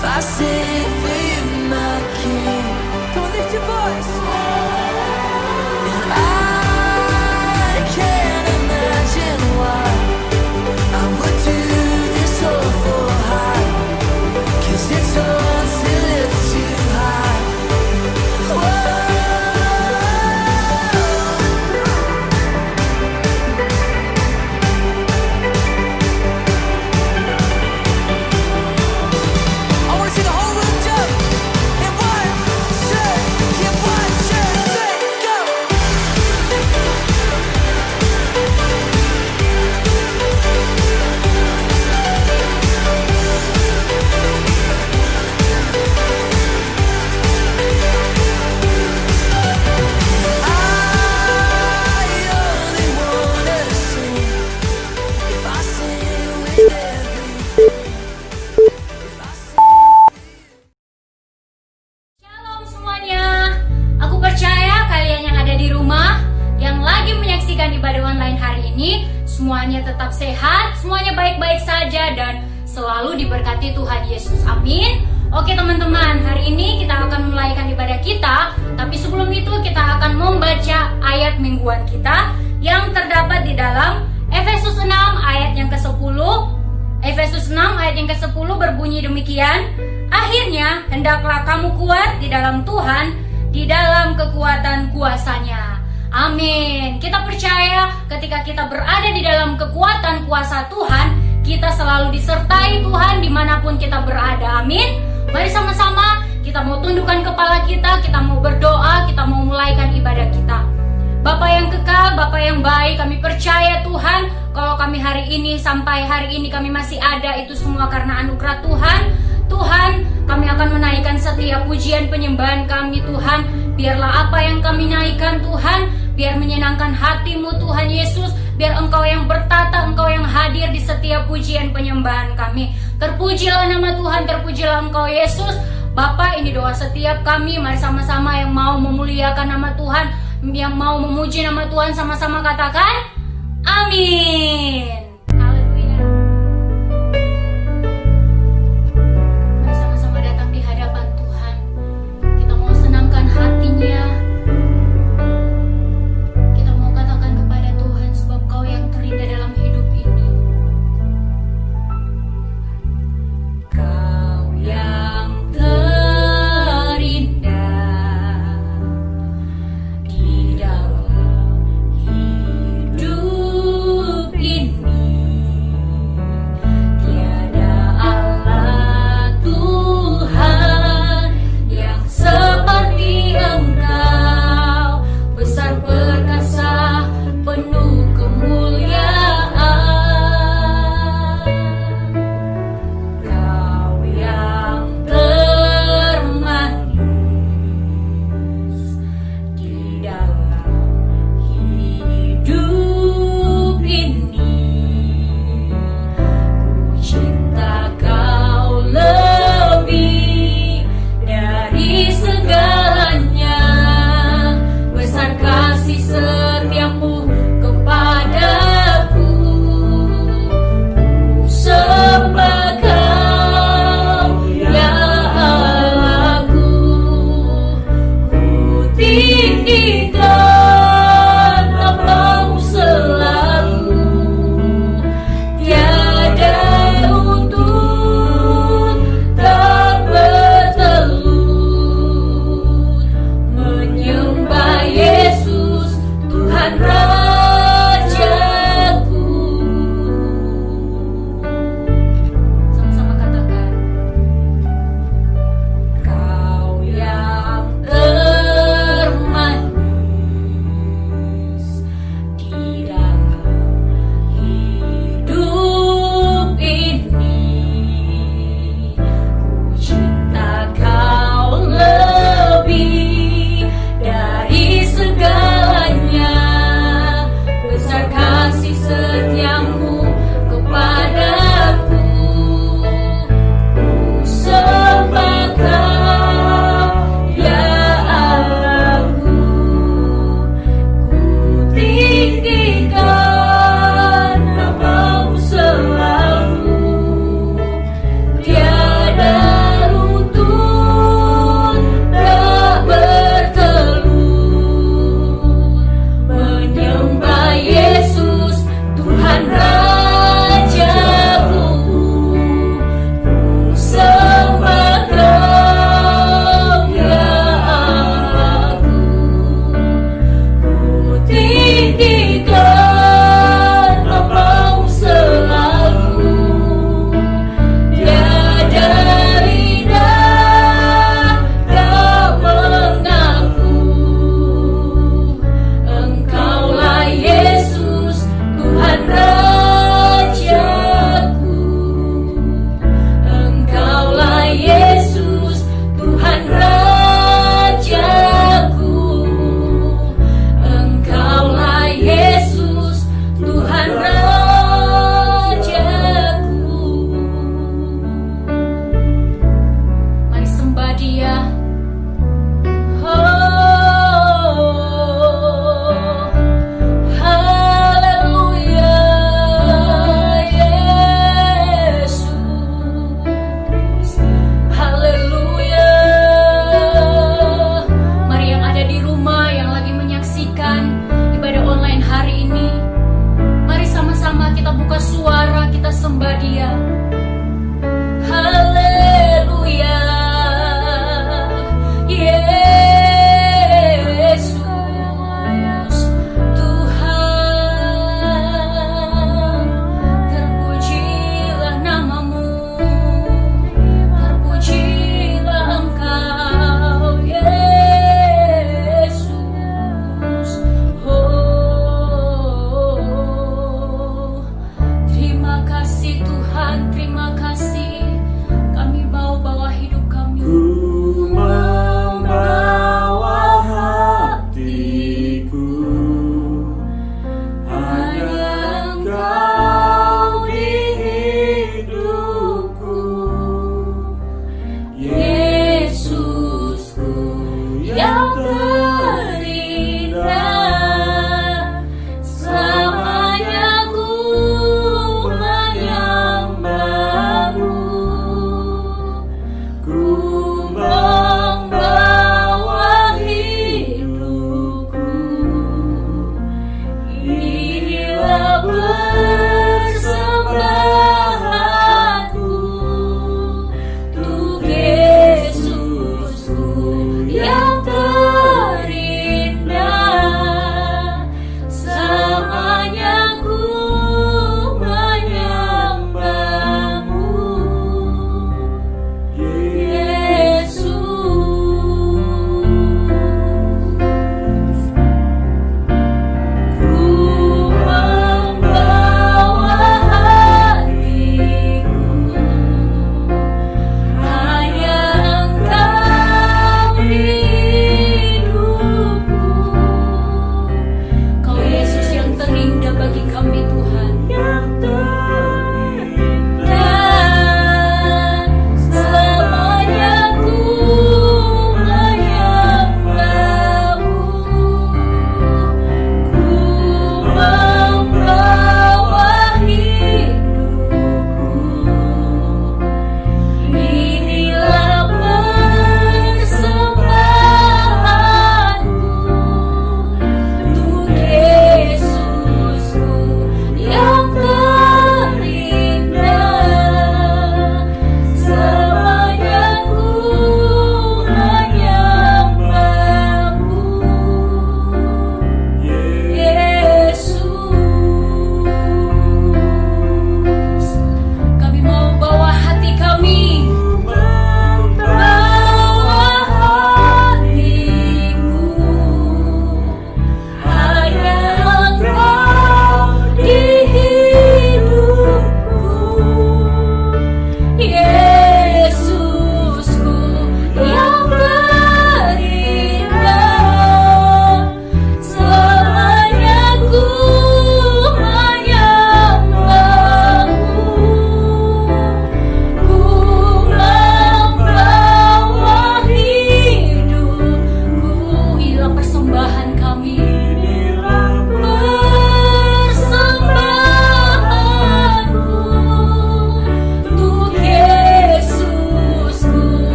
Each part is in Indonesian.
If I sing for you, my King, come on, lift your voice. And I can't imagine why I would do this all for high, 'cause it's all to lift you high. Whoa. I wanna see the whole room jump in 1, 2, in 1, 2, 3, go. I only wanna sing if I sing with everything. If I sing. Shalom semuanya. Aku percaya kalian yang ada di rumah, yang lagi menyaksikan ibadah online hari ini, semuanya tetap sehat, semuanya baik-baik saja dan selalu diberkati Tuhan Yesus. Amin. Oke teman-teman, hari ini kita akan memulaikan ibadah kita, tapi sebelum itu kita akan membaca ayat mingguan kita yang terdapat di dalam Efesus 6 ayat yang ke-10. Efesus 6 ayat yang ke-10 berbunyi demikian. Akhirnya hendaklah kamu kuat di dalam Tuhan, di dalam kekuatan kuasa-Nya. Amin. Kita percaya ketika kita berada di dalam kekuatan kuasa Tuhan, kita selalu disertai Tuhan dimanapun kita berada. Amin. Mari sama-sama kita mau tundukkan kepala kita mau berdoa, kita mau mulaikan ibadah kita. Bapa yang kekal, Bapa yang baik, kami percaya Tuhan, kalau kami hari ini sampai hari ini kami masih ada, itu semua karena anugerah Tuhan. Tuhan, kami akan menaikkan setiap pujian penyembahan kami Tuhan. Biarlah apa yang kami naikkan Tuhan, biar menyenangkan hati-Mu Tuhan Yesus. Biar Engkau yang bertata, Engkau yang hadir di setiap pujian penyembahan kami. Terpujilah nama Tuhan, terpujilah Engkau Yesus. Bapa, ini doa setiap kami. Mari sama-sama yang mau memuliakan nama Tuhan, yang mau memuji nama Tuhan, sama-sama katakan amin. Haleluya. Mari sama-sama datang di hadapan Tuhan. Kita mau senangkan hatinya. Kita mau katakan kepada Tuhan, sebab Kau yang terindah dalam hidup ini. Kau yang terindah di dalam hidup ini. Tiada Allah Tuhan yang seperti Engkau, besar perkasa, penuh kemuliaan. Kau yang termanis di dalam hidup ini. Ku cinta Kau lebih dari segalanya. Besar kasih setiamu kepadaku. Ku sembah Kau, ya Allahku. Ku tinggikan namamu selalu. Tiada untuk tak bertelut. Menyembah Yesus, Tuhan Rajaku. Sama-sama katakan. Kau yang termanis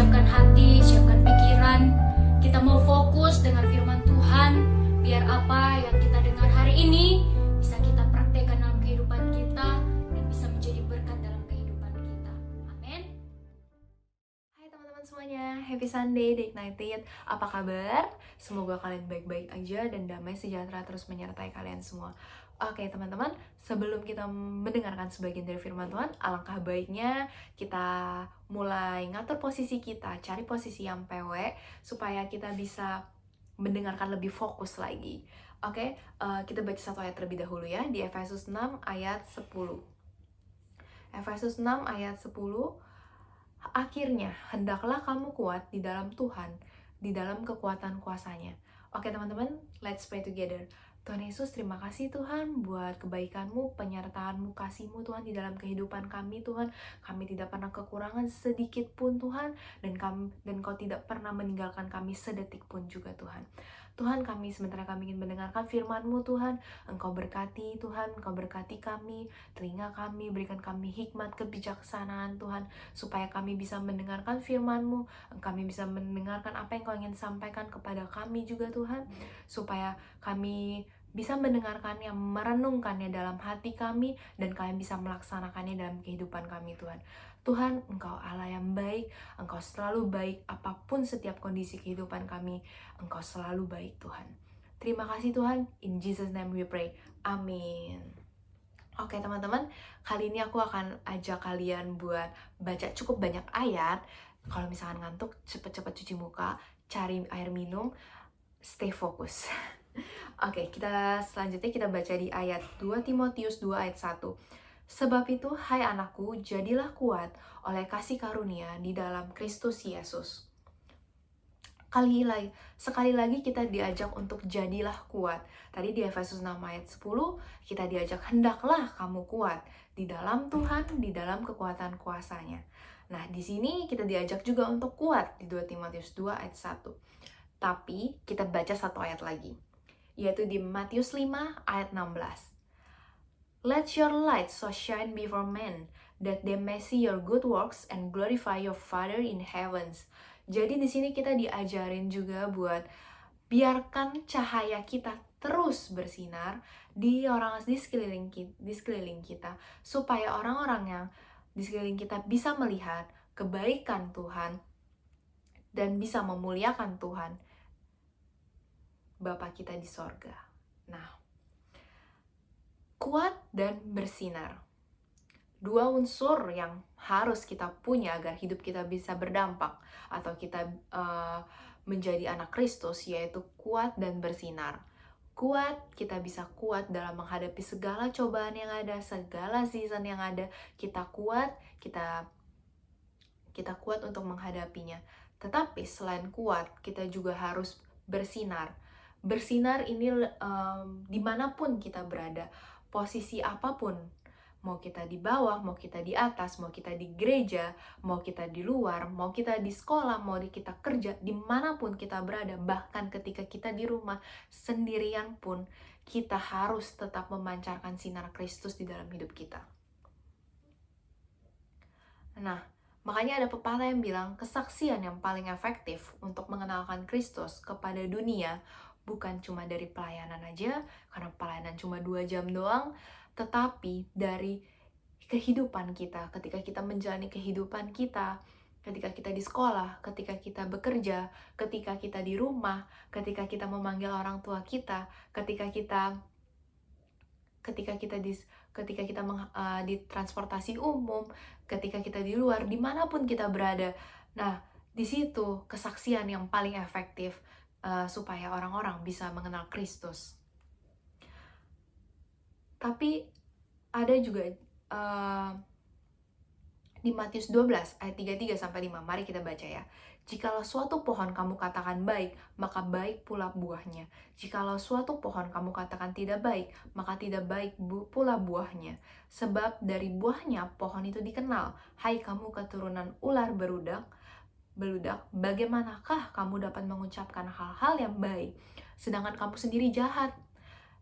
siapkan hati, siapkan pikiran. Kita mau fokus dengan firman Tuhan, biar apa yang kita dengar hari ini bisa kita praktekkan dalam kehidupan kita dan bisa menjadi berkat dalam kehidupan kita. Amin. Hai teman-teman semuanya, happy Sunday di Ignited. Apa kabar? Semoga kalian baik-baik aja dan damai sejahtera terus menyertai kalian semua. Oke teman-teman, sebelum kita mendengarkan sebagian dari firman Tuhan, alangkah baiknya kita mulai ngatur posisi kita, cari posisi yang PW supaya kita bisa mendengarkan lebih fokus lagi. Oke, kita baca satu ayat terlebih dahulu ya, di Efesus 6 ayat 10. Efesus 6 ayat 10. Akhirnya, hendaklah kamu kuat di dalam Tuhan, di dalam kekuatan kuasa-Nya. Oke teman-teman, let's pray together. Tuhan Yesus, terima kasih Tuhan buat kebaikan-Mu, penyertaan-Mu, kasih-Mu Tuhan di dalam kehidupan kami Tuhan. Kami tidak pernah kekurangan sedikit pun Tuhan, dan Kau tidak pernah meninggalkan kami sedetik pun juga Tuhan. Tuhan, kami sementara kami ingin mendengarkan firman-Mu Tuhan. Engkau berkati Tuhan, Engkau berkati kami, telinga kami, berikan kami hikmat, kebijaksanaan Tuhan, supaya kami bisa mendengarkan firman-Mu, kami bisa mendengarkan apa yang Kau ingin sampaikan kepada kami juga Tuhan, supaya kami bisa mendengarkannya, merenungkannya dalam hati kami, dan kami bisa melaksanakannya dalam kehidupan kami Tuhan. Tuhan, Engkau Allah yang baik, Engkau selalu baik apapun setiap kondisi kehidupan kami, Engkau selalu baik Tuhan. Terima kasih Tuhan, in Jesus name we pray, amin. Oke teman-teman, kali ini aku akan ajak kalian buat baca cukup banyak ayat. Kalau misalkan ngantuk, cepet-cepet cuci muka, cari air minum, stay fokus. Oke, selanjutnya kita baca di ayat 2 Timotius 2 ayat 1. Sebab itu, hai anakku, jadilah kuat oleh kasih karunia di dalam Kristus Yesus. Sekali lagi kita diajak untuk jadilah kuat. Tadi di Efesus 6 ayat 10, kita diajak hendaklah kamu kuat di dalam Tuhan, di dalam kekuatan kuasa-Nya. Nah, di sini kita diajak juga untuk kuat di 2 Timotius 2 ayat 1. Tapi kita baca satu ayat lagi, yaitu di Matius 5 ayat 16. Let your light so shine before men, that they may see your good works and glorify your Father in heavens. Jadi di sini kita diajarin juga buat biarkan cahaya kita terus bersinar di sekeliling kita, supaya orang-orang yang di sekeliling kita bisa melihat kebaikan Tuhan dan bisa memuliakan Tuhan, Bapa kita di sorga. Nah, kuat dan bersinar, dua unsur yang harus kita punya agar hidup kita bisa berdampak atau kita menjadi anak Kristus, yaitu kuat dan bersinar. Kuat, kita bisa kuat dalam menghadapi segala cobaan yang ada, segala season yang ada. Kita kuat kuat untuk menghadapinya. Tetapi selain kuat, kita juga harus bersinar. Bersinar ini dimanapun kita berada, posisi apapun, mau kita di bawah, mau kita di atas, mau kita di gereja, mau kita di luar, mau kita di sekolah, mau kita kerja, dimanapun kita berada, bahkan ketika kita di rumah sendirian pun, kita harus tetap memancarkan sinar Kristus di dalam hidup kita. Nah, makanya ada pepatah yang bilang, kesaksian yang paling efektif untuk mengenalkan Kristus kepada dunia bukan cuma dari pelayanan aja, karena pelayanan cuma 2 jam doang, tetapi dari kehidupan kita, ketika kita menjalani kehidupan kita, ketika kita di sekolah, ketika kita bekerja, ketika kita di rumah, ketika kita memanggil orang tua kita, ketika kita di transportasi umum, ketika kita di luar, dimanapun kita berada. Nah, di situ kesaksian yang paling efektif supaya orang-orang bisa mengenal Kristus. Tapi ada juga di Matius 12 ayat 33-5, mari kita baca ya. Jikalau suatu pohon kamu katakan baik, maka baik pula buahnya. Jikalau suatu pohon kamu katakan tidak baik, maka tidak baik pula buahnya. Sebab dari buahnya pohon itu dikenal. Hai kamu keturunan ular beludak, bagaimanakah kamu dapat mengucapkan hal-hal yang baik, sedangkan kamu sendiri jahat?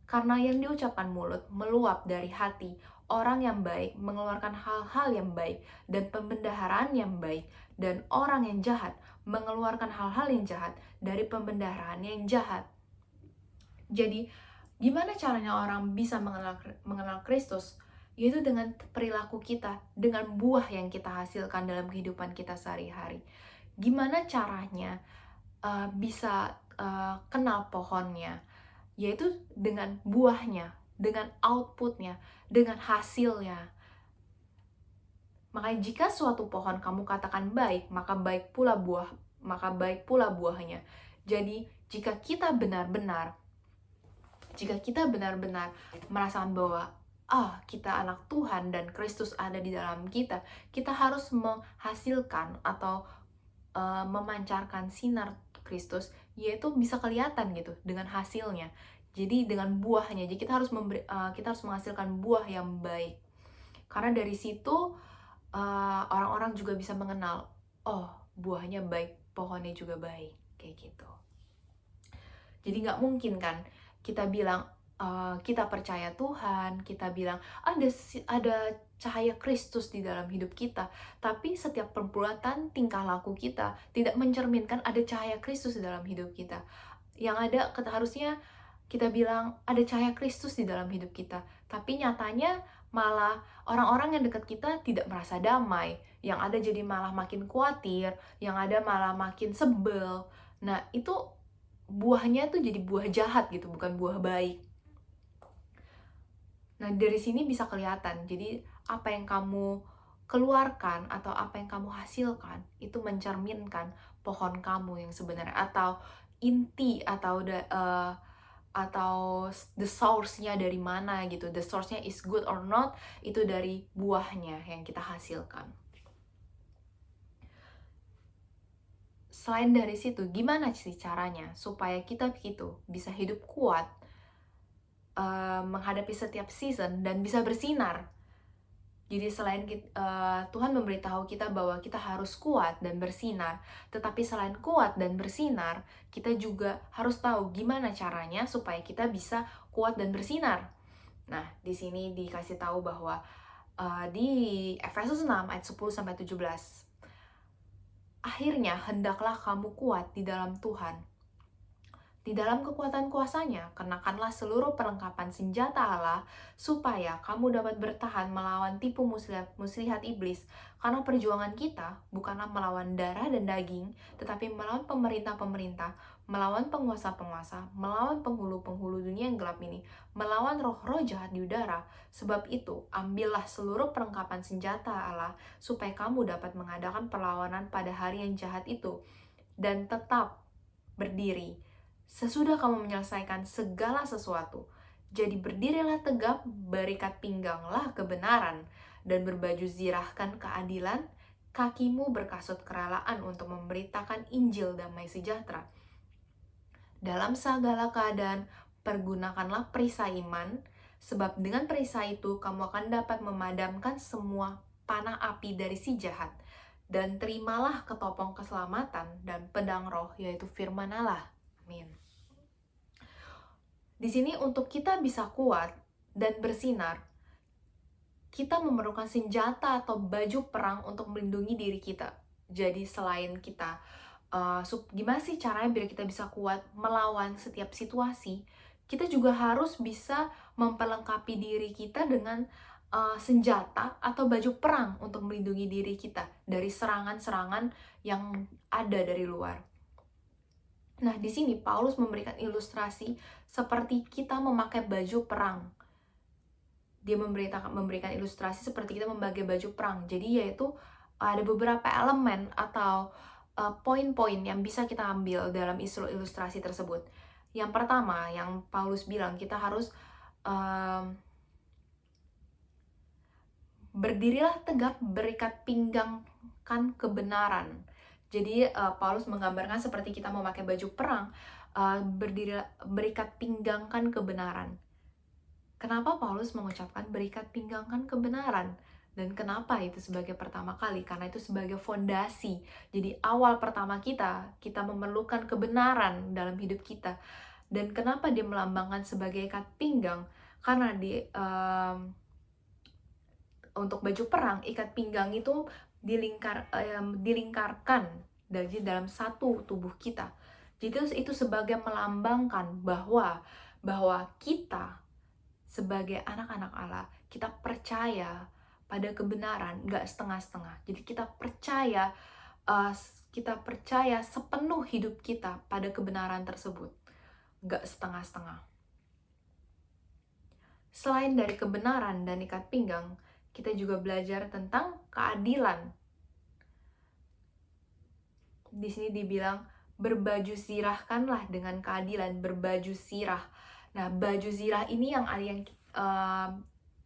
Karena yang diucapkan mulut meluap dari hati. Orang yang baik mengeluarkan hal-hal yang baik, dan pembendaharaan yang baik dan orang yang jahat mengeluarkan hal-hal yang jahat dari pembendaharaan yang jahat. Jadi, gimana caranya orang bisa mengenal Kristus? Yaitu dengan perilaku kita, dengan buah yang kita hasilkan dalam kehidupan kita sehari-hari. Gimana caranya bisa kenal pohonnya? Yaitu dengan buahnya, dengan outputnya, dengan hasilnya. Makanya jika suatu pohon kamu katakan baik, maka baik pula buahnya. Jadi jika kita benar-benar merasakan bahwa kita anak Tuhan dan Kristus ada di dalam kita, kita harus menghasilkan atau memancarkan sinar Kristus, yaitu bisa kelihatan gitu dengan hasilnya. Jadi dengan buahnya, jadi kita harus menghasilkan buah yang baik. Karena dari situ orang-orang juga bisa mengenal, oh buahnya baik, pohonnya juga baik, kayak gitu. Jadi nggak mungkin kan kita bilang kita percaya Tuhan, kita bilang ada cahaya Kristus di dalam hidup kita, tapi setiap perbuatan, tingkah laku kita tidak mencerminkan ada cahaya Kristus di dalam hidup kita. Yang ada harusnya kita bilang ada cahaya Kristus di dalam hidup kita, tapi nyatanya malah orang-orang yang dekat kita tidak merasa damai, yang ada jadi malah makin khawatir, yang ada malah makin sebel. Nah itu buahnya tuh jadi buah jahat gitu, bukan buah baik. Nah dari sini bisa kelihatan, jadi apa yang kamu keluarkan atau apa yang kamu hasilkan itu mencerminkan pohon kamu yang sebenarnya, atau inti atau the source-nya dari mana gitu. The source-nya is good or not, itu dari buahnya yang kita hasilkan. Selain dari situ, gimana sih caranya supaya kita gitu bisa hidup kuat, menghadapi setiap season dan bisa bersinar? Jadi selain Tuhan memberitahu kita bahwa kita harus kuat dan bersinar, tetapi selain kuat dan bersinar, kita juga harus tahu gimana caranya supaya kita bisa kuat dan bersinar. Nah, di sini dikasih tahu bahwa di Efesus 6 ayat 10-17, akhirnya hendaklah kamu kuat di dalam Tuhan. Di dalam kekuatan kuasanya, kenakanlah seluruh perlengkapan senjata Allah, supaya kamu dapat bertahan melawan tipu muslihat iblis. Karena perjuangan kita bukanlah melawan darah dan daging, tetapi melawan pemerintah-pemerintah, melawan penguasa-penguasa, melawan penghulu-penghulu dunia yang gelap ini, melawan roh-roh jahat di udara. Sebab itu, ambillah seluruh perlengkapan senjata Allah, supaya kamu dapat mengadakan perlawanan pada hari yang jahat itu, dan tetap berdiri sesudah kamu menyelesaikan segala sesuatu. Jadi berdirilah tegap, berikat pingganglah kebenaran, dan berbaju zirahkan keadilan, kakimu berkasut kerelaan untuk memberitakan Injil damai sejahtera. Dalam segala keadaan, pergunakanlah perisai iman, sebab dengan perisai itu kamu akan dapat memadamkan semua panah api dari si jahat. Dan terimalah ketopong keselamatan dan pedang roh, yaitu firman Allah. Amin. Di sini untuk kita bisa kuat dan bersinar, kita memerlukan senjata atau baju perang untuk melindungi diri kita. Jadi selain kita, gimana sih caranya biar kita bisa kuat melawan setiap situasi, kita juga harus bisa memperlengkapi diri kita dengan senjata atau baju perang untuk melindungi diri kita dari serangan-serangan yang ada dari luar. Nah, di sini Paulus memberikan ilustrasi seperti kita memakai baju perang. Dia memberikan ilustrasi seperti kita memakai baju perang. Jadi yaitu ada beberapa elemen atau poin-poin yang bisa kita ambil dalam ilustrasi tersebut. Yang pertama, yang Paulus bilang, kita harus berdirilah tegap, berikat pinggangkan kebenaran. Jadi Paulus menggambarkan seperti kita memakai baju perang, berikat pinggangkan kebenaran. Kenapa Paulus mengucapkan berikat pinggangkan kebenaran? Dan kenapa itu sebagai pertama kali? Karena itu sebagai fondasi. Jadi awal pertama kita memerlukan kebenaran dalam hidup kita. Dan kenapa dia melambangkan sebagai ikat pinggang? Karena untuk baju perang, ikat pinggang itu dilingkarkan dalam satu tubuh kita. Jadi itu sebagai melambangkan bahwa kita sebagai anak-anak Allah, kita percaya pada kebenaran, nggak setengah-setengah. Jadi kita percaya sepenuh hidup kita pada kebenaran tersebut, nggak setengah-setengah. Selain dari kebenaran dan ikat pinggang, kita juga belajar tentang keadilan. Di sini dibilang, berbaju zirahkanlah dengan keadilan, berbaju zirah. Nah, baju zirah ini yang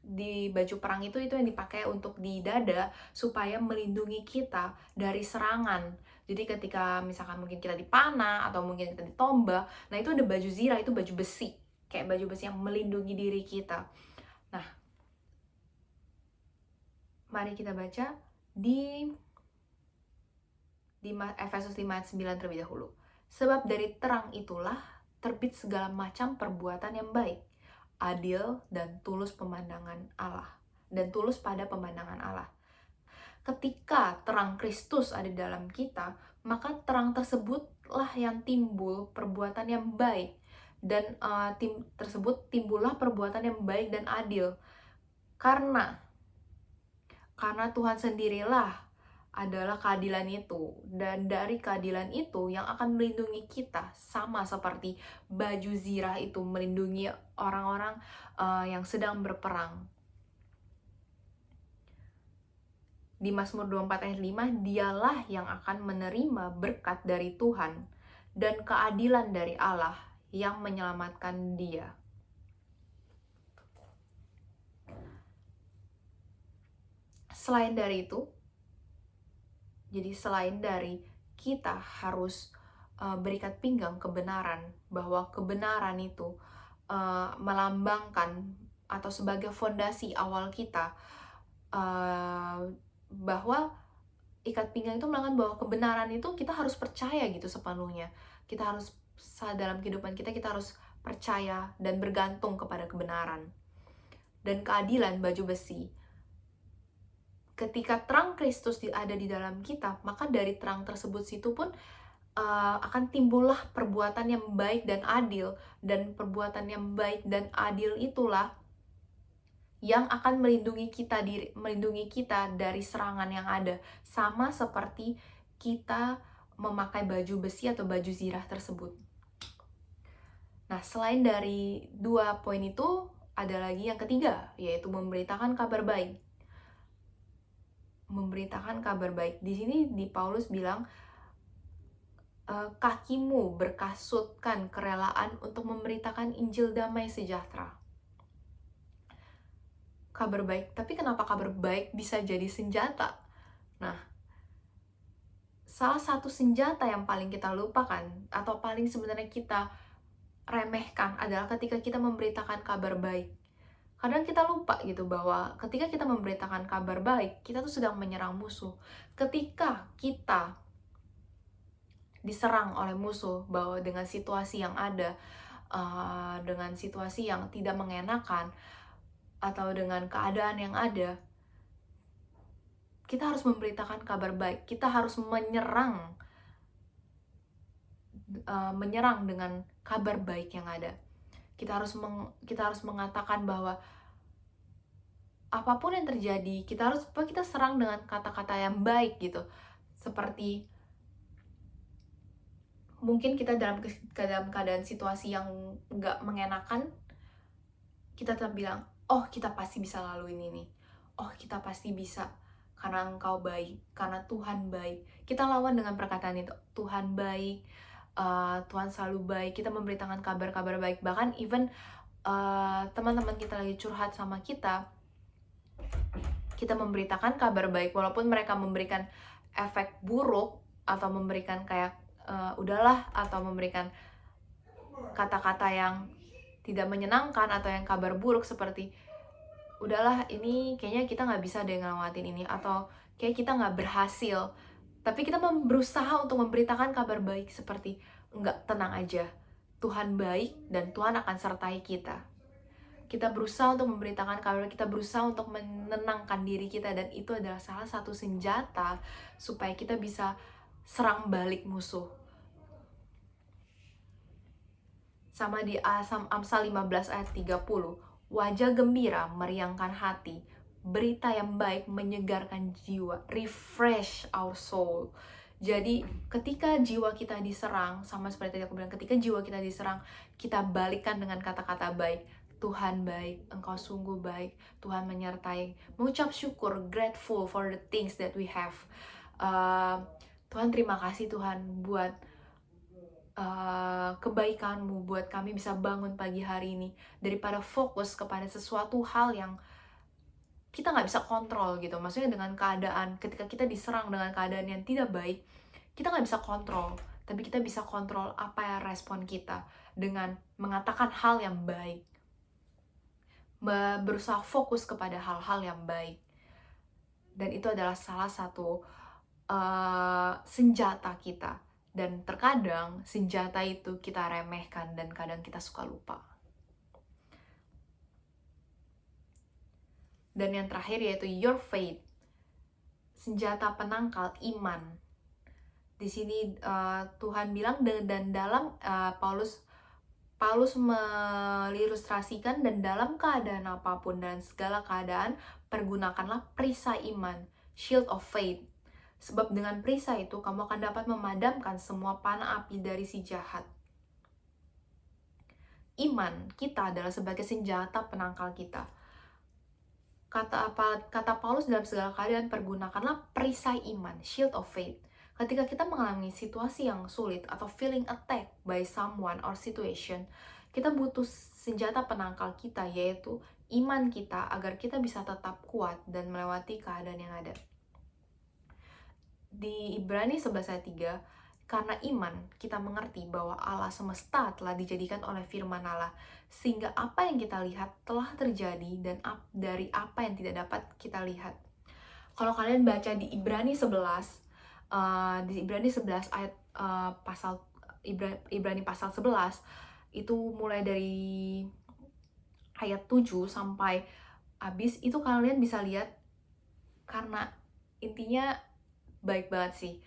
di baju perang itu yang dipakai untuk di dada supaya melindungi kita dari serangan. Jadi ketika misalkan mungkin kita dipanah atau mungkin kita ditombak, nah itu ada baju zirah, itu baju besi, kayak baju besi yang melindungi diri kita. Nah, mari kita baca di Efesus 5 ayat 9 terlebih dahulu. Sebab dari terang itulah terbit segala macam perbuatan yang baik, adil dan tulus pada pemandangan Allah. Ketika terang Kristus ada dalam kita, maka terang tersebutlah yang timbul perbuatan yang baik, dan timbullah perbuatan yang baik dan adil. Karena Tuhan sendirilah adalah keadilan itu, dan dari keadilan itu yang akan melindungi kita, sama seperti baju zirah itu melindungi orang-orang yang sedang berperang. Di Mazmur 24 ayat 5, dialah yang akan menerima berkat dari Tuhan dan keadilan dari Allah yang menyelamatkan dia. Selain dari itu, jadi selain dari kita harus berikat pinggang kebenaran, bahwa kebenaran itu melambangkan atau sebagai fondasi awal kita, bahwa ikat pinggang itu melambangkan bahwa kebenaran itu kita harus percaya gitu sepenuhnya. Kita harus, dalam kehidupan kita harus percaya dan bergantung kepada kebenaran. Dan keadilan, baju besi. Ketika terang Kristus ada di dalam kita, maka dari terang tersebut situ pun akan timbullah perbuatan yang baik dan adil. Dan perbuatan yang baik dan adil itulah yang akan melindungi kita dari serangan yang ada. Sama seperti kita memakai baju besi atau baju zirah tersebut. Nah, selain dari 2 poin itu, ada lagi yang ketiga, yaitu memberitakan kabar baik. Memberitakan kabar baik. Di sini di Paulus bilang, kakimu berkasutkan kerelaan untuk memberitakan Injil damai sejahtera. Kabar baik. Tapi kenapa kabar baik bisa jadi senjata? Nah, salah satu senjata yang paling kita lupakan atau paling sebenarnya kita remehkan adalah ketika kita memberitakan kabar baik. Kadang kita lupa gitu bahwa ketika kita memberitakan kabar baik, kita tuh sedang menyerang musuh. Ketika kita diserang oleh musuh, bahwa dengan situasi yang ada, dengan situasi yang tidak mengenakan, atau dengan keadaan yang ada, kita harus memberitakan kabar baik. Kita harus menyerang dengan kabar baik yang ada. Kita harus mengatakan bahwa apapun yang terjadi, kita serang dengan kata-kata yang baik gitu. Seperti mungkin kita dalam keadaan situasi yang nggak mengenakan, kita tetap bilang, oh kita pasti bisa laluin ini. Oh kita pasti bisa, karena Engkau baik, karena Tuhan baik. Kita lawan dengan perkataan itu, Tuhan baik, Tuhan selalu baik. Kita memberitakan kabar-kabar baik. Bahkan even teman-teman kita lagi curhat sama kita memberitakan kabar baik, walaupun mereka memberikan efek buruk atau memberikan kayak udahlah, atau memberikan kata-kata yang tidak menyenangkan atau yang kabar buruk seperti udahlah, ini kayaknya kita nggak bisa deh ngelewatin ini, atau kayak kita nggak berhasil. Tapi kita berusaha untuk memberitakan kabar baik seperti, enggak, tenang aja, Tuhan baik dan Tuhan akan sertai kita. kita berusaha untuk memberitakan kabar, kita berusaha untuk menenangkan diri kita, dan itu adalah salah satu senjata supaya kita bisa serang balik musuh. Sama di Amsal 15 ayat 30, wajah gembira meriangkan hati, berita yang baik menyegarkan jiwa, refresh our soul. Jadi ketika jiwa kita diserang, sama seperti tadi aku bilang, ketika jiwa kita diserang, kita balikan dengan kata-kata baik. Tuhan baik, Engkau sungguh baik, Tuhan menyertai. Mengucap syukur, grateful for the things that we have. Tuhan terima kasih Tuhan buat kebaikan-Mu, buat kami bisa bangun pagi hari ini, daripada fokus kepada sesuatu hal yang kita nggak bisa kontrol gitu. Maksudnya dengan keadaan, ketika kita diserang dengan keadaan yang tidak baik, kita nggak bisa kontrol, tapi kita bisa kontrol apa ya respon kita dengan mengatakan hal yang baik, berusaha fokus kepada hal-hal yang baik. Dan itu adalah salah satu senjata kita. Dan terkadang senjata itu kita remehkan dan kadang kita suka lupa. Dan yang terakhir yaitu your faith, senjata penangkal iman. Di sini Tuhan bilang, dan dalam Paulus mengilustrasikan, dan dalam keadaan apapun dan segala keadaan pergunakanlah perisai iman, shield of faith. Sebab dengan perisai itu kamu akan dapat memadamkan semua panah api dari si jahat. Iman kita adalah sebagai senjata penangkal kita. Kata Paulus, dalam segala keadaan pergunakanlah perisai iman, shield of faith. Ketika kita mengalami situasi yang sulit atau feeling attacked by someone or situation, kita butuh senjata penangkal kita, yaitu iman kita, agar kita bisa tetap kuat dan melewati keadaan yang ada. Di Ibrani 11 ayat 3, karena iman kita mengerti bahwa Allah semesta telah dijadikan oleh firman Allah, sehingga apa yang kita lihat telah terjadi, dan dari apa yang tidak dapat kita lihat. Kalau kalian baca di Ibrani 11, ayat Ibrani pasal 11, itu mulai dari ayat 7 sampai habis, itu kalian bisa lihat, karena intinya baik banget sih.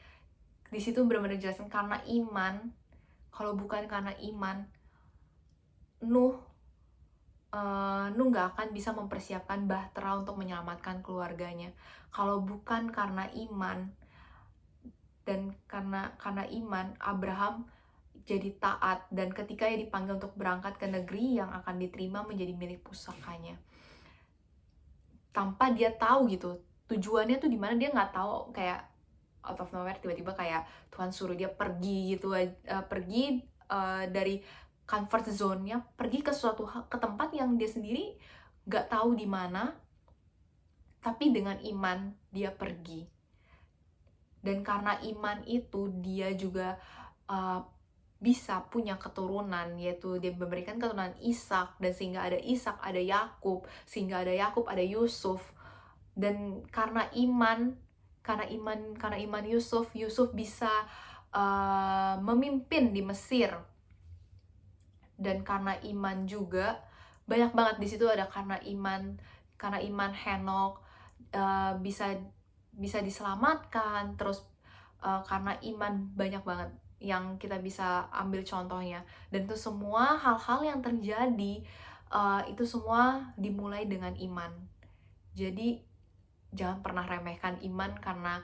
Di situ benar-benar jelasin karena iman. Kalau bukan karena iman, Nuh nggak akan bisa mempersiapkan bahtera untuk menyelamatkan keluarganya. Kalau bukan karena iman, dan karena iman, Abraham jadi taat, dan ketika ia dipanggil untuk berangkat ke negeri yang akan diterima menjadi milik pusakanya, tanpa dia tahu gitu tujuannya tuh di mana, dia nggak tahu, kayak out of nowhere tiba-tiba kayak Tuhan suruh dia pergi gitu, pergi dari comfort zone-nya, pergi ke ke tempat yang dia sendiri nggak tahu di mana, tapi dengan iman dia pergi. Dan karena iman itu dia juga bisa punya keturunan, yaitu dia memberikan keturunan Ishak, dan sehingga ada Ishak ada Yakub, sehingga ada Yakub ada Yusuf. Dan karena iman Yusuf bisa memimpin di Mesir. Dan karena iman juga banyak banget di situ ada karena iman Henok bisa diselamatkan. Terus karena iman banyak banget yang kita bisa ambil contohnya. Dan itu semua hal-hal yang terjadi itu semua dimulai dengan iman. Jadi jangan pernah remehkan iman, karena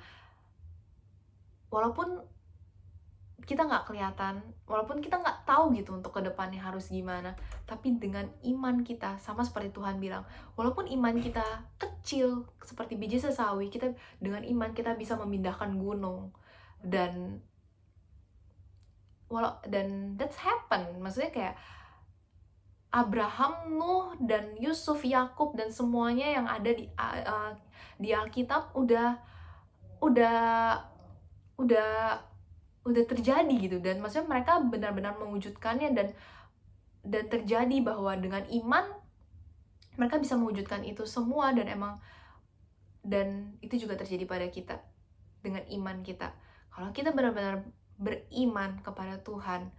walaupun kita nggak kelihatan, walaupun kita nggak tahu gitu untuk kedepannya harus gimana, tapi dengan iman kita, sama seperti Tuhan bilang, walaupun iman kita kecil seperti biji sesawi, dengan iman kita bisa memindahkan gunung. Dan that's happen. Maksudnya kayak Abraham, Nuh, dan Yusuf, Yakub, dan semuanya yang ada di Alkitab udah terjadi gitu. Dan maksudnya mereka benar-benar mewujudkannya, dan terjadi bahwa dengan iman mereka bisa mewujudkan itu semua. Dan itu juga terjadi pada kita dengan iman kita. Kalau kita benar-benar beriman kepada Tuhan,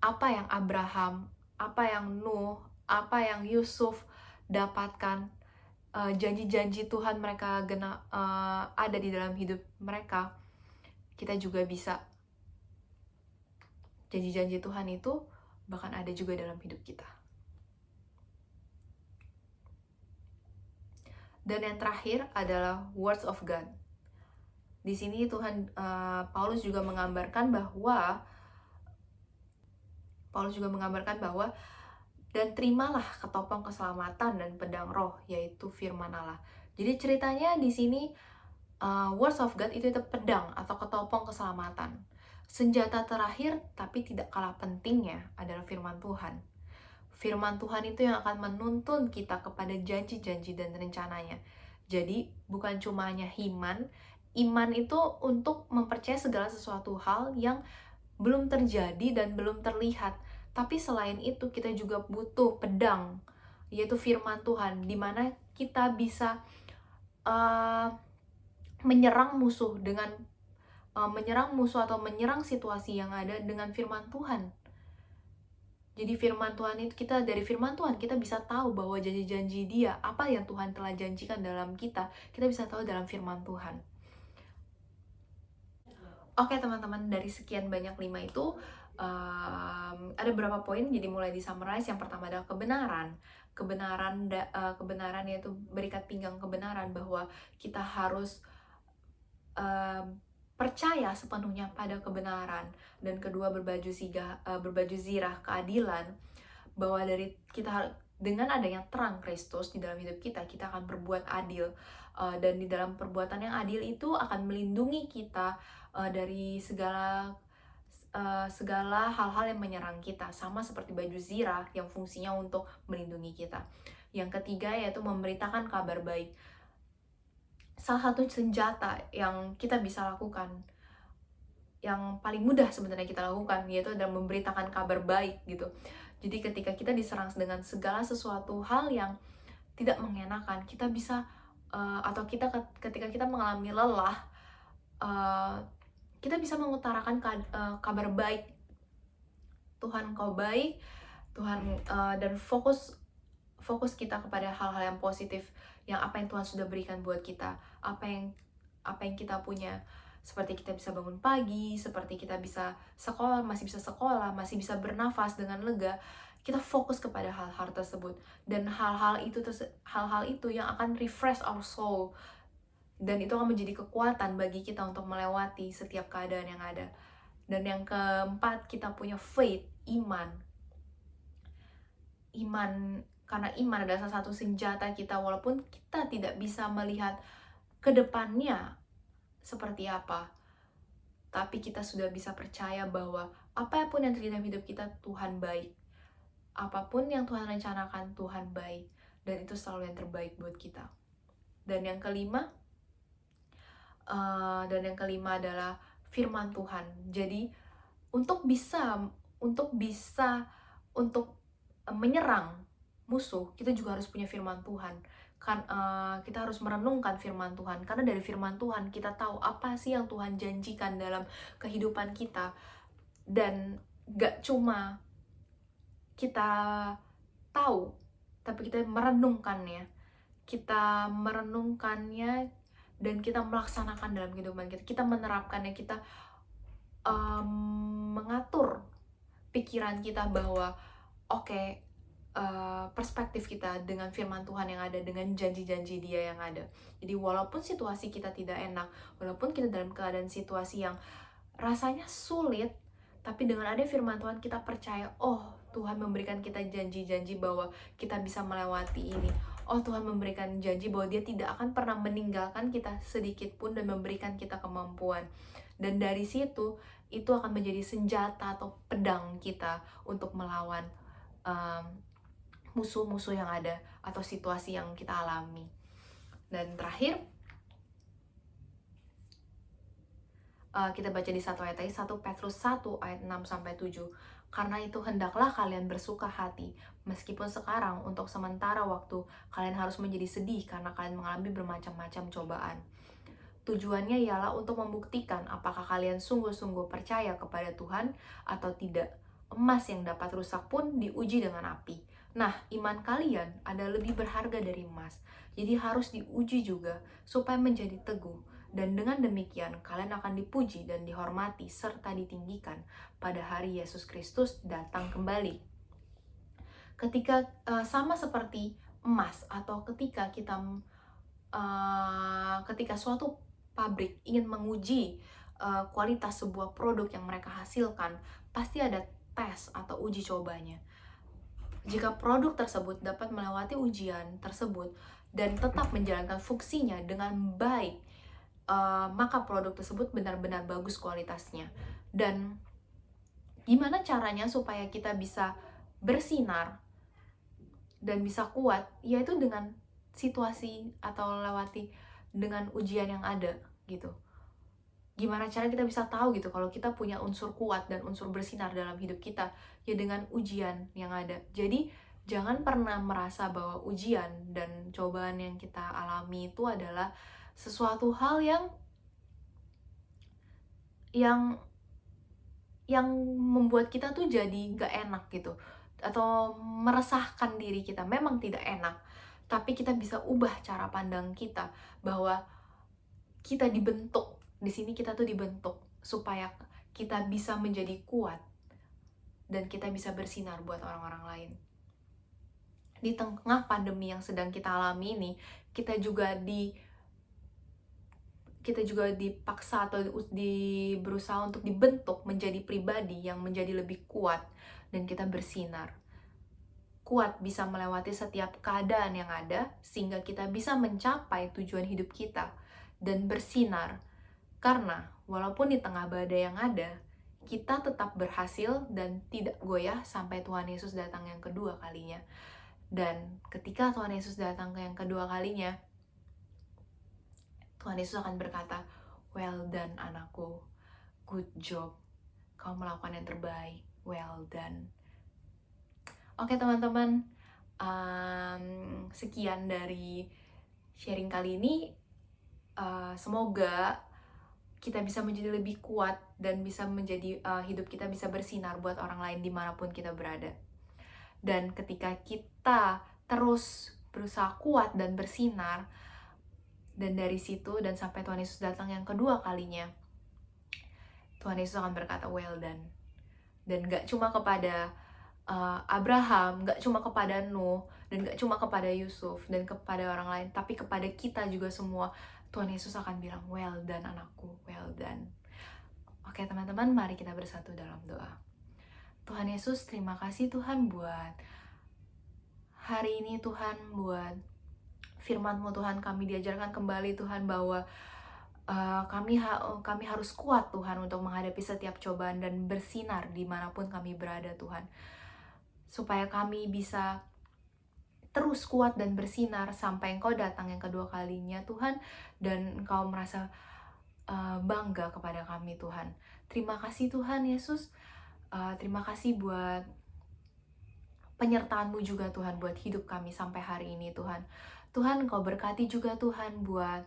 apa yang Abraham, apa yang Nuh, apa yang Yusuf dapatkan, janji-janji Tuhan mereka ada di dalam hidup mereka, kita juga bisa janji-janji Tuhan itu bahkan ada juga dalam hidup kita. Dan yang terakhir adalah words of God. Di sini Paulus juga menggambarkan bahwa dan terimalah ketopong keselamatan dan pedang roh, yaitu firman Allah. Jadi ceritanya di sini words of God itu pedang atau ketopong keselamatan. Senjata terakhir tapi tidak kalah pentingnya adalah firman Tuhan. Firman Tuhan itu yang akan menuntun kita kepada janji-janji dan rencananya. Jadi bukan cuma hanya iman itu untuk mempercayai segala sesuatu hal yang belum terjadi dan belum terlihat. Tapi selain itu kita juga butuh pedang, yaitu firman Tuhan, di mana kita bisa menyerang musuh atau menyerang situasi yang ada dengan firman Tuhan. Jadi dari firman Tuhan kita bisa tahu bahwa janji-janji Dia, apa yang Tuhan telah janjikan dalam kita bisa tahu dalam firman Tuhan. Oke teman-teman, dari sekian banyak 5 itu ada beberapa poin, jadi mulai di summarize. Yang pertama adalah kebenaran yaitu berikat pinggang kebenaran, bahwa kita harus percaya sepenuhnya pada kebenaran. Dan kedua, berbaju zirah keadilan, bahwa dengan adanya terang Kristus di dalam hidup kita akan berbuat adil, dan di dalam perbuatan yang adil itu akan melindungi kita dari segala hal-hal yang menyerang kita, sama seperti baju zirah yang fungsinya untuk melindungi kita. Yang ketiga yaitu memberitakan kabar baik. Salah satu senjata yang kita bisa lakukan, yang paling mudah sebenarnya kita lakukan, yaitu adalah memberitakan kabar baik gitu. Jadi ketika kita diserang dengan segala sesuatu hal yang tidak mengenakan, kita bisa ketika kita mengalami lelah, kita bisa mengutarakan kabar baik. Tuhan, Kau baik, Tuhan, dan fokus kita kepada hal-hal yang positif, yang apa yang Tuhan sudah berikan buat kita, apa yang kita punya, seperti kita bisa bangun pagi, seperti kita bisa masih bisa bernafas dengan lega. Kita fokus kepada hal-hal tersebut, dan hal-hal itu yang akan refresh our soul, dan itu akan menjadi kekuatan bagi kita untuk melewati setiap keadaan yang ada. Dan yang keempat, kita punya faith, iman, karena iman adalah salah satu senjata kita, walaupun kita tidak bisa melihat ke depannya seperti apa, tapi kita sudah bisa percaya bahwa apapun yang terjadi dalam hidup kita, Tuhan baik. Apapun yang Tuhan rencanakan, Tuhan baik, dan itu selalu yang terbaik buat kita. Dan yang kelima adalah firman Tuhan. Jadi untuk menyerang musuh, kita juga harus punya firman Tuhan. Kita harus merenungkan firman Tuhan, karena dari firman Tuhan kita tahu apa sih yang Tuhan janjikan dalam kehidupan kita. Dan gak cuma kita tahu, tapi kita merenungkannya dan kita melaksanakan dalam kehidupan kita. Kita menerapkannya, kita mengatur pikiran kita bahwa perspektif kita dengan firman Tuhan yang ada, dengan janji-janji Dia yang ada. Jadi walaupun situasi kita tidak enak, walaupun kita dalam keadaan situasi yang rasanya sulit, tapi dengan ada firman Tuhan kita percaya, Tuhan memberikan kita janji-janji bahwa kita bisa melewati ini. Tuhan memberikan janji bahwa Dia tidak akan pernah meninggalkan kita sedikit pun dan memberikan kita kemampuan. Dan dari situ, itu akan menjadi senjata atau pedang kita untuk melawan musuh-musuh yang ada atau situasi yang kita alami. Dan terakhir, kita baca di satu ayat tadi, 1 Petrus 1 ayat 6-7. Karena itu hendaklah kalian bersuka hati, meskipun sekarang untuk sementara waktu kalian harus menjadi sedih karena kalian mengalami bermacam-macam cobaan. Tujuannya ialah untuk membuktikan apakah kalian sungguh-sungguh percaya kepada Tuhan atau tidak. Emas yang dapat rusak pun diuji dengan api. Nah, iman kalian ada lebih berharga dari emas. Jadi harus diuji juga supaya menjadi teguh. Dan dengan demikian kalian akan dipuji dan dihormati serta ditinggikan pada hari Yesus Kristus datang kembali. Ketika sama seperti emas atau ketika suatu pabrik ingin menguji kualitas sebuah produk yang mereka hasilkan, pasti ada tes atau uji cobanya. Jika produk tersebut dapat melewati ujian tersebut dan tetap menjalankan fungsinya dengan baik, maka produk tersebut benar-benar bagus kualitasnya. Dan gimana caranya supaya kita bisa bersinar dan bisa kuat? Yaitu dengan situasi atau lewati dengan ujian yang ada gitu. Gimana cara kita bisa tahu gitu kalau kita punya unsur kuat dan unsur bersinar dalam hidup kita? Ya dengan ujian yang ada. Jadi jangan pernah merasa bahwa ujian dan cobaan yang kita alami itu adalah sesuatu hal yang membuat kita tuh jadi gak enak gitu, atau meresahkan diri kita. Memang tidak enak, tapi kita bisa ubah cara pandang kita bahwa kita dibentuk. Di sini kita tuh dibentuk supaya kita bisa menjadi kuat dan kita bisa bersinar buat orang-orang lain. Di tengah pandemi yang sedang kita alami ini, kita juga dipaksa atau berusaha untuk dibentuk menjadi pribadi yang menjadi lebih kuat dan kita bersinar. Kuat bisa melewati setiap keadaan yang ada sehingga kita bisa mencapai tujuan hidup kita dan bersinar. Karena walaupun di tengah badai yang ada, kita tetap berhasil dan tidak goyah sampai Tuhan Yesus datang yang kedua kalinya. Dan ketika Tuhan Yesus datang yang kedua kalinya, Tuhan Yesus akan berkata, "Well done anakku, good job, kau melakukan yang terbaik, well done." Oke teman-teman, sekian dari sharing kali ini. Semoga kita bisa menjadi lebih kuat dan bisa menjadi hidup kita bisa bersinar buat orang lain dimanapun kita berada. Dan ketika kita terus berusaha kuat dan bersinar, dan dari situ dan sampai Tuhan Yesus datang yang kedua kalinya, Tuhan Yesus akan berkata well done. Dan gak cuma kepada Abraham, gak cuma kepada Nuh, dan gak cuma kepada Yusuf dan kepada orang lain, tapi kepada kita juga semua. Tuhan Yesus akan bilang, well done anakku, well done. Oke teman-teman, mari kita bersatu dalam doa. Tuhan Yesus, terima kasih Tuhan buat hari ini Tuhan, buat firman-Mu Tuhan. Kami diajarkan kembali Tuhan bahwa kami harus kuat Tuhan untuk menghadapi setiap cobaan dan bersinar dimanapun kami berada Tuhan. Supaya kami bisa terus kuat dan bersinar sampai Engkau datang yang kedua kalinya Tuhan, dan Engkau merasa bangga kepada kami Tuhan. Terima kasih Tuhan Yesus, terima kasih buat penyertaan-Mu juga Tuhan buat hidup kami sampai hari ini Tuhan. Tuhan Engkau berkati juga Tuhan buat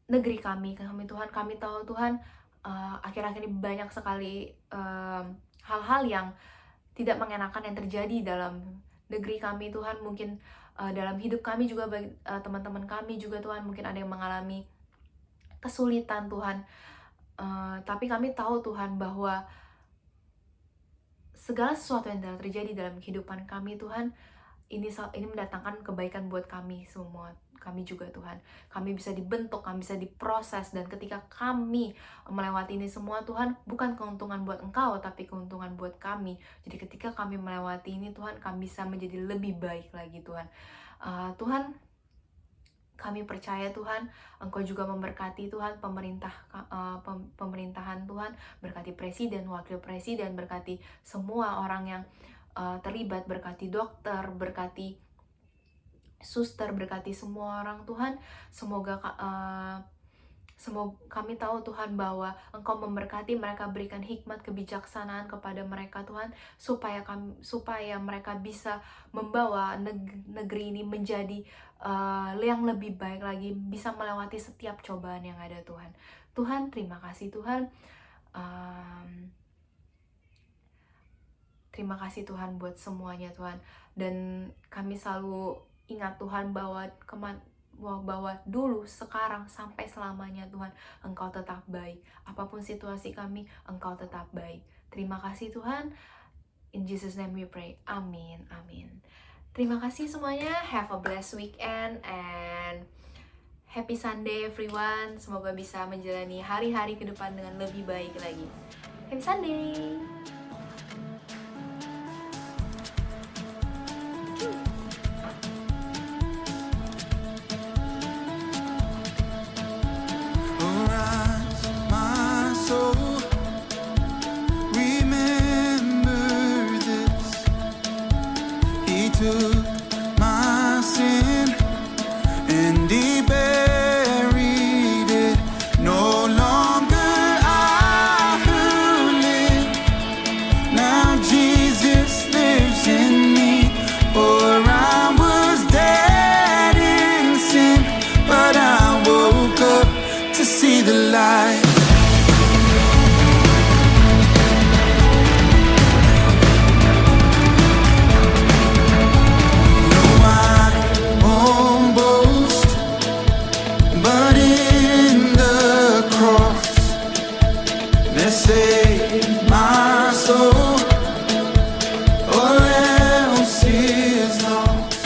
negeri kami Tuhan. Kami tahu Tuhan akhir-akhir ini banyak sekali hal-hal yang tidak mengenakan yang terjadi dalam negeri kami Tuhan. Mungkin dalam hidup kami juga, teman-teman kami juga Tuhan, mungkin ada yang mengalami kesulitan Tuhan. Tapi kami tahu Tuhan bahwa segala sesuatu yang telah terjadi dalam kehidupan kami Tuhan, ini mendatangkan kebaikan buat kami semua. Kami juga Tuhan, kami bisa dibentuk, kami bisa diproses, dan ketika kami melewati ini semua Tuhan, bukan keuntungan buat Engkau, tapi keuntungan buat kami. Jadi ketika kami melewati ini Tuhan, kami bisa menjadi lebih baik lagi Tuhan. Tuhan, kami percaya Tuhan, Engkau juga memberkati Tuhan pemerintahan Tuhan, berkati presiden, wakil presiden, berkati semua orang yang terlibat, berkati dokter, berkati suster, berkati semua orang Tuhan. Semoga kami tahu Tuhan bahwa Engkau memberkati mereka, berikan hikmat kebijaksanaan kepada mereka Tuhan, supaya mereka bisa membawa negeri ini menjadi yang lebih baik lagi, bisa melewati setiap cobaan yang ada Tuhan. Tuhan, terima kasih Tuhan. Terima kasih Tuhan buat semuanya Tuhan. Dan kami selalu ingat Tuhan bahwa dulu, sekarang, sampai selamanya Tuhan, Engkau tetap baik. Apapun situasi kami, Engkau tetap baik. Terima kasih Tuhan. In Jesus name we pray. Amin. Amin. Terima kasih semuanya. Have a blessed weekend and happy Sunday everyone. Semoga bisa menjalani hari-hari ke depan dengan lebih baik lagi. Happy Sunday. Arise, my soul, remember this. He took my sin and He buried it. No longer I who live, now Jesus lives in me. For I was dead in sin, but I woke up to see the light. No, I won't boast, but in the cross that saved my soul. All else is lost.